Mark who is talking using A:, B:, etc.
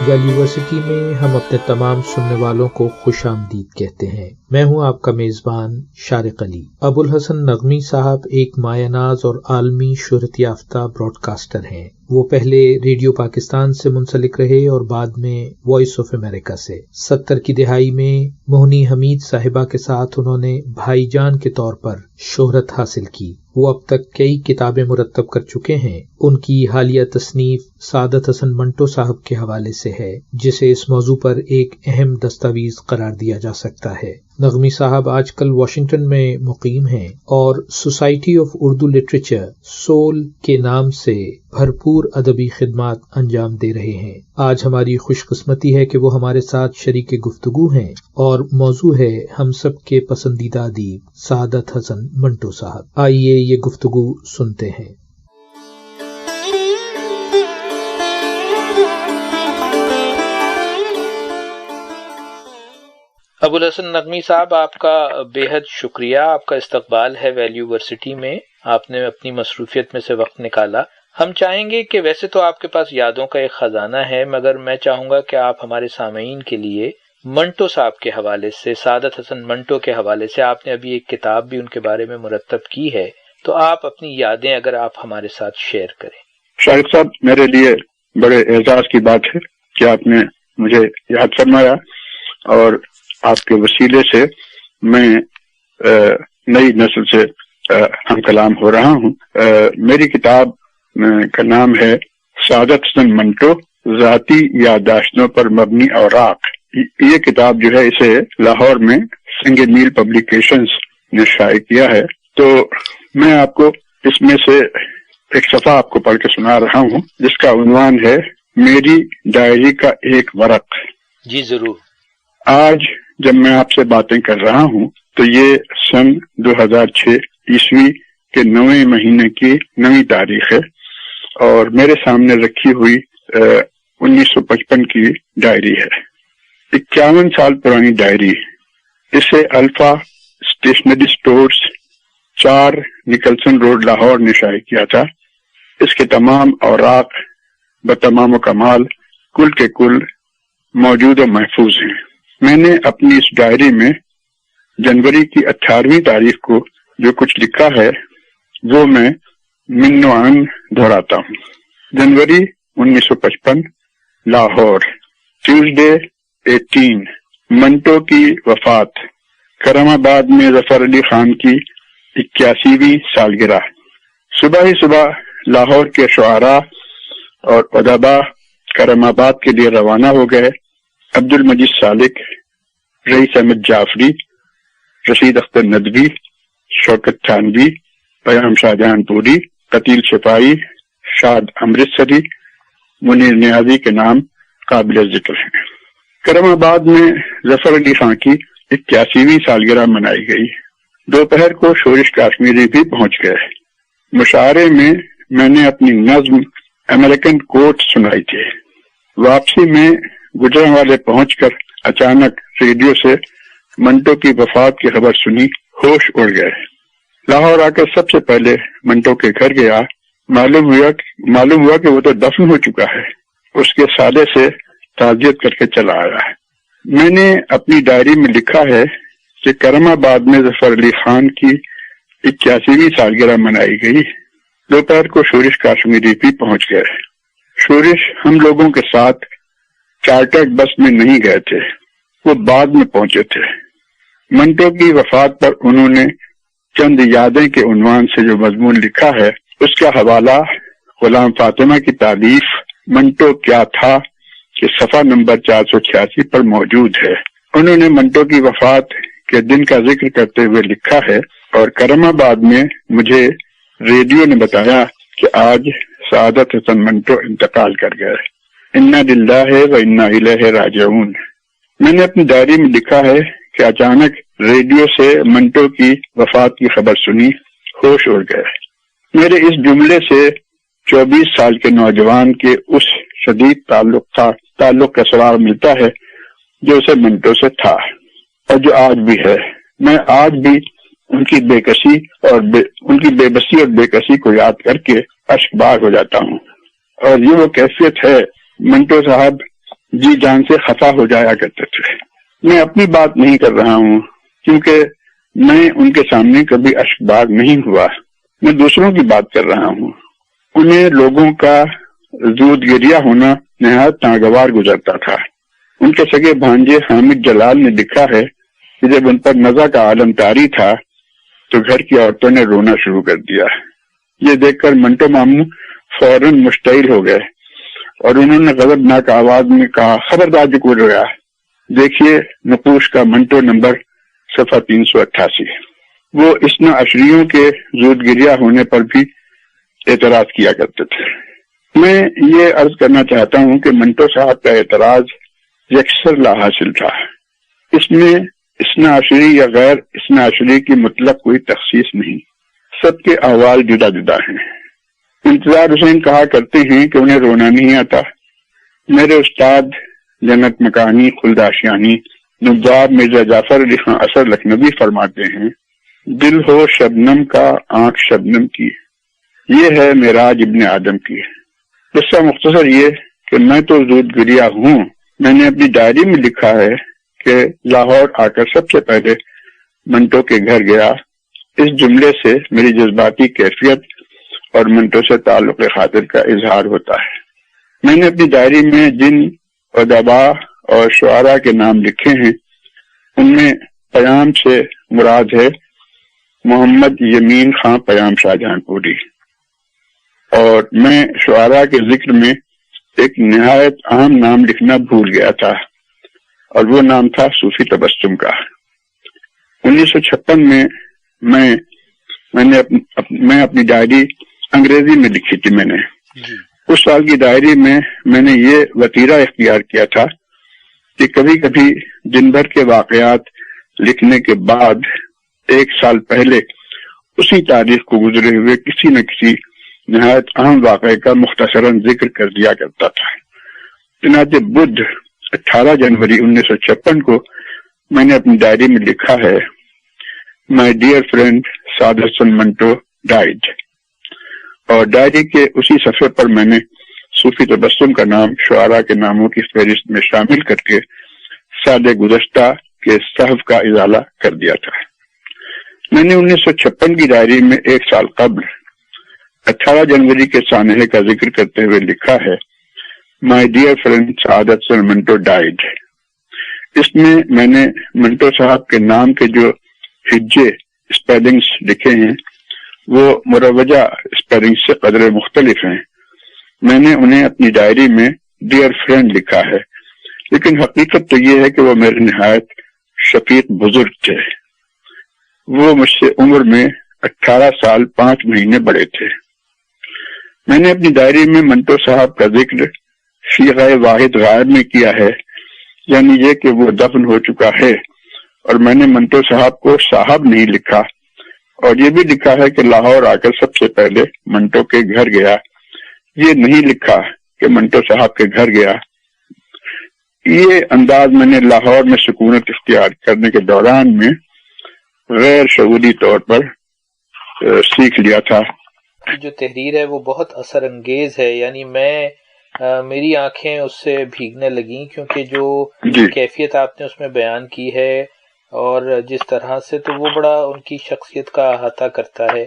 A: University में हम अपने तमाम सुनने वालों को खुश आमदीद कहते हैं। मैं हूं आपका मेजबान शारिक अली। अबुल हसन नगमी साहब एक मायनाज और आलमी शोहरत याफ्ता ब्रॉडकास्टर हैं। वो पहले रेडियो पाकिस्तान से मुंसलिक रहे और बाद में वॉइस ऑफ अमेरिका से। 70 की दिहाई में मोहनी हमीद साहिबा के साथ उन्होंने भाईजान के तौर पर शोहरत हासिल की। वो अब तक कई किताबें मुरत्तब कर चुके हैं। उनकी हालिया तसनीफ सादत हसन मंटो साहब के हवाले से है, जिसे इस मौजू पर एक अहम दस्तावेज करार दिया जा सकता है। नगमी साहब आजकल वाशिंगटन में मुकीम हैं और society of Urdu literature soul के नाम से भरपूर अदबी खिदमात अंजाम दे रहे हैं। आज हमारी खुशकिस्मती है कि वो हमारे साथ शरीके गुफ्तगू हैं और मौजू है हम सब के पसंदीदा अदीब सादत हसन मंटो साहब। आइए ये गुफ्तगू सुनते हैं। अबुल हसन नगमी साहब, आपका बेहद शुक्रिया। आपका इस्तकबाल है वैल्यू यूनिवर्सिटी में। आपने अपनी मसरूफियत में से वक्त निकाला। हम चाहेंगे कि वैसे तो आपके पास यादों का एक खजाना है, मगर मैं चाहूंगा कि आप हमारे सामईन के लिए मंटो साहब के हवाले से, सादत हसन मंटो के हवाले से, आपने अभी एक किताब भी उनके बारे में मुरत्तब की है, तो आप अपनी यादें अगर आप हमारे साथ शेयर करें।
B: शाहिद साहब, मेरे लिए बड़े एजाज की बात है कि आपने मुझे याद फरमाया और आपके वसीले से मैं नई नस्ल से हम कलाम हो रहा हूँ। मेरी किताब का नाम है सादत हसन मंटो, ज़ाती याददाश्तों पर मबनी औराक। ये किताब जो है, इसे लाहौर में सिंगे मील पब्लिकेशंस ने शाये किया है। तो मैं आपको इसमें से एक सफ़ा आपको पढ़ के सुना रहा हूँ, जिसका उन्वान है मेरी डायरी का एक वरक।
A: जी जरूर। आज
B: जब मैं आपसे बातें कर रहा हूँ तो ये सन 2006 ईस्वी के 9वें महीने की 9वीं तारीख है और मेरे सामने रखी हुई 1955 की डायरी है। 51 साल पुरानी डायरी। इसे alpha stationery stores 4 Nicholson road Lahore ने शाये किया था। इसके तमाम औराक बतमाम कमाल कुल के कुल मौजूद और महफूज हैं। मैंने अपनी इस डायरी में जनवरी की 18वीं तारीख को जो कुछ लिखा है वो मैं मिन्नोआन दोहराता हूँ। जनवरी 1955, लाहौर, ट्यूसडे 18, मंटो की वफात, करमाबाद में जफर अली खान की 81वीं सालगिरह। सुबह ही सुबह लाहौर के शुआरा और अदबा करमाबाद के लिए रवाना हो गए। अब्दुल मजीद सालिक, रईस अहमद जाफरी, रशीद अख्तर नदवी, शौकत थानवी, पयाम शाहजहानपुरी, कतील सिपाही, शाद अमृतसरी, मुनीर नियाजी के नाम काबिल जिक्र हैं। करमाबाद में जफर अली खान की 81वीं सालगिरह मनाई गई। दोपहर को शोरिश काश्मीरी भी पहुंच गए। मुशायरे में मैंने अपनी नज्म अमेरिकन कोर्ट सुनाई थी। वापसी में गुजरांवाले पहुंचकर अचानक रेडियो से मंटो की वफात की खबर सुनी, होश उड़ गए। लाहौर आकर सबसे पहले मंटो के घर गया। मालूम हुआ कि वो तो दफन हो चुका है। उसके साले से ताजियत करके चला आया है। मैंने अपनी डायरी में लिखा है कि करमाबाद में जफर अली खान की 81वीं सालगिरह मनाई गई। दोपहर को शोरिश काश्मीरी भी पहुंच गए। शोरिश हम लोगों के साथ चार्टर्ड बस में नहीं गए थे, वो बाद में पहुंचे थे। मंटो की वफात पर उन्होंने चंद यादें के उन्वान से जो मजमून लिखा है, उसका हवाला गुलाम फातिमा की तारीफ मंटो क्या था कि सफा नंबर 486 पर मौजूद है। उन्होंने मंटो की वफात के दिन का जिक्र करते हुए लिखा है, और करमाबाद में मुझे रेडियो ने बताया कि आज सादत हसन मंटो इंतकाल कर गए। इन्ना लिल्लाहि व इन्ना इलैहि राजिऊन। मैंने अपनी डायरी में लिखा है कि अचानक रेडियो से मंटो की वफात की खबर सुनी, होश उड़ गए। मेरे इस जुमले से 24 साल के नौजवान के उस शदीद ताल्लुक का सुराग मिलता है जो उसे मंटो से था और जो आज भी है। मैं आज भी उनकी बेबसी और बेकसी को याद करके अश्कबार हो जाता हूँ। और ये वो कैफियत है मंटो साहब جی جان سے خفا ہو جایا کرتے تھے۔ میں اپنی بات نہیں کر رہا ہوں کیونکہ میں ان کے سامنے کبھی اشکبار نہیں ہوا، میں دوسروں کی بات کر رہا ہوں۔ انہیں لوگوں کا زود گریہ ہونا نہایت ناگوار گزرتا تھا۔ ان کے سگے بھانجے حامد جلال نے لکھا ہے کہ جب ان پر نزع کا عالم طاری تھا تو گھر کی عورتوں نے رونا شروع کر دیا۔ یہ دیکھ کر منٹو ماموں فوراً مشتعل ہو گئے اور انہوں نے غضبناک آواز میں کہا، خبردار جو کوئی رویا، دیکھیے نقوش کا منٹو نمبر صفحہ 388۔ وہ اسنا عشریوں کے زود گریہ ہونے پر بھی اعتراض کیا کرتے تھے۔ میں یہ عرض کرنا چاہتا ہوں کہ منٹو صاحب کا اعتراض یکسر لا حاصل تھا۔ اس میں اسنا عشری یا غیر اسنا عشری کی مطلق کوئی تخصیص نہیں، سب کے احوال جدا جدا ہیں۔ انتظار حسین کہا کرتے ہیں کہ انہیں رونا نہیں آتا۔ میرے استاد جنت مکانی خلد آشیانی نواب مرزا جعفر علی خان اثر لکھنوی فرماتے ہیں، دل ہو شبنم کا آنکھ شبنم کی، یہ ہے معراج ابن آدم کی۔ قصہ مختصر یہ کہ میں تو زود گریہ ہوں۔ میں نے اپنی ڈائری میں لکھا ہے کہ لاہور آ کر سب سے پہلے منٹو کے گھر گیا۔ اس جملے سے میری جذباتی کیفیت اور منٹو سے تعلق خاطر کا اظہار ہوتا ہے۔ میں نے اپنی ڈائری میں جن ادبا اور شعراء کے نام لکھے ہیں ان میں پیام سے مراد ہے محمد یمین خان پیام شاہجہان پوری، اور میں شعراء کے ذکر میں ایک نہایت اہم نام لکھنا بھول گیا تھا اور وہ نام تھا صوفی تبسم کا۔ 1956 میں اپنی ڈائری انگریزی میں لکھی تھی۔ میں نے اس سال کی ڈائری میں نے یہ وتیرہ اختیار کیا تھا کہ کبھی کبھی دن بھر کے واقعات لکھنے کے بعد ایک سال پہلے اسی تاریخ کو گزرے ہوئے کسی نہ کسی نہایت اہم واقعے کا مختصراً ذکر کر دیا کرتا تھا۔ چنانچہ بدھ 18 جنوری 1956 کو میں نے اپنی ڈائری میں لکھا ہے، my dear friend Saad Hasan Manto died, اور ڈائری کے اسی صفحے پر میں نے صوفی تبسم کا نام شعراء کے ناموں کی فہرست میں شامل کر کے سال گزشتہ کے صحف کا ازالہ کر دیا تھا۔ میں نے 1956 کی ڈائری میں ایک سال قبل 18 جنوری کے سانحے کا ذکر کرتے ہوئے لکھا ہے، my dear friend Saad Hasan Manto died. اس میں نے منٹو صاحب کے نام کے جو ہجے اسپیلنگز لکھے ہیں وہ مروجہ اسپیلنگ سے قدرے مختلف ہیں۔ میں نے انہیں اپنی ڈائری میں ڈیئر فرینڈ لکھا ہے، لیکن حقیقت تو یہ ہے کہ وہ میرے نہایت شفیق بزرگ تھے۔ وہ مجھ سے عمر میں 18 سال 5 مہینے بڑے تھے۔ میں نے اپنی ڈائری میں منٹو صاحب کا ذکر صیغہ واحد غائب میں کیا ہے، یعنی یہ کہ وہ دفن ہو چکا ہے، اور میں نے منٹو صاحب کو صاحب نہیں لکھا، اور یہ بھی لکھا ہے کہ لاہور آ کر سب سے پہلے منٹو کے گھر گیا۔ یہ نہیں لکھا کہ منٹو صاحب کے گھر گیا۔ یہ انداز میں نے لاہور میں سکونت اختیار کرنے کے دوران میں غیر شعوری طور پر سیکھ لیا تھا۔
A: جو تحریر ہے وہ بہت اثر انگیز ہے، یعنی میری آنکھیں اس سے بھیگنے لگیں، کیونکہ جو کیفیت آپ نے اس میں بیان کی ہے اور جس طرح سے، تو وہ بڑا ان کی شخصیت کا احاطہ کرتا ہے۔